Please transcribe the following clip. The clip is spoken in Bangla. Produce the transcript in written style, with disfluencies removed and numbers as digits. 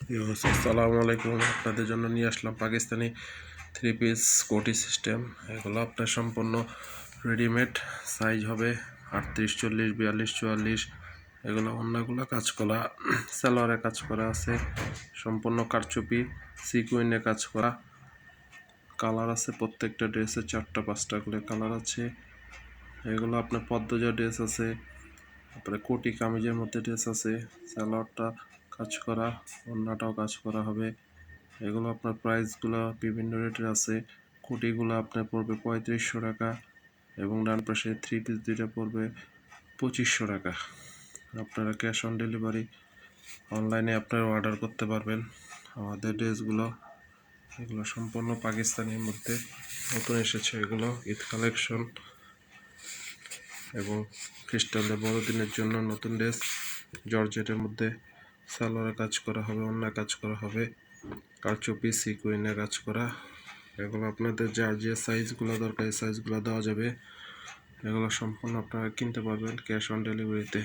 আসসালামু আলাইকুম। আপনাদের জন্য নিয়ে আসলাম পাকিস্তানি 3 পিস কোটি সিস্টেম। এগুলো আপনার সম্পূর্ণ রেডিমেড সাইজ হবে 38, 40, 42, 44। এগুলো অন্যগুলো কাজ করা, সালোয়ারে কাজ করা আছে, সম্পূর্ণ কারচুপি সিকুইনে কাজ করা। কালার আছে প্রত্যেকটা ড্রেসে 4টা 5টা করে কালার আছে। এগুলো আপনার পদ্মজা ড্রেস আছে, তারপরে কোটি কামিজের মধ্যে ড্রেস আছে, সালোয়ারটা কাজ করা, ওড়নাটাও কাজ করা হবে। এগুলো আপনার প্রাইসগুলো বিভিন্ন রেটের আছে। কোটিগুলো আপনার পড়বে 3500 টাকা এবং ডান পাশে 3 পিস দুইটা পড়বে 2500 টাকা। আপনারা ক্যাশ অন ডেলিভারি অনলাইনে আপনারা অর্ডার করতে পারবেন আমাদের ড্রেসগুলো। এগুলো সম্পূর্ণ পাকিস্তানের মধ্যে নতুন এসেছে, এগুলো ঈদ কালেকশন এবং খ্রিস্টানদের বড়দিনের জন্য নতুন ড্রেস। জর্জেটের মধ্যে সালোয়ারে কাজ করা হবে, অন্য কাজ করা হবে, কারচুপি সিকুইনে কাজ করা। এগুলো আপনাদের যার যে সাইজগুলো দরকার এই সাইজগুলো দেওয়া যাবে। এগুলো সম্পূর্ণ আপনারা কিনতে পারবেন ক্যাশ অন ডেলিভারিতে।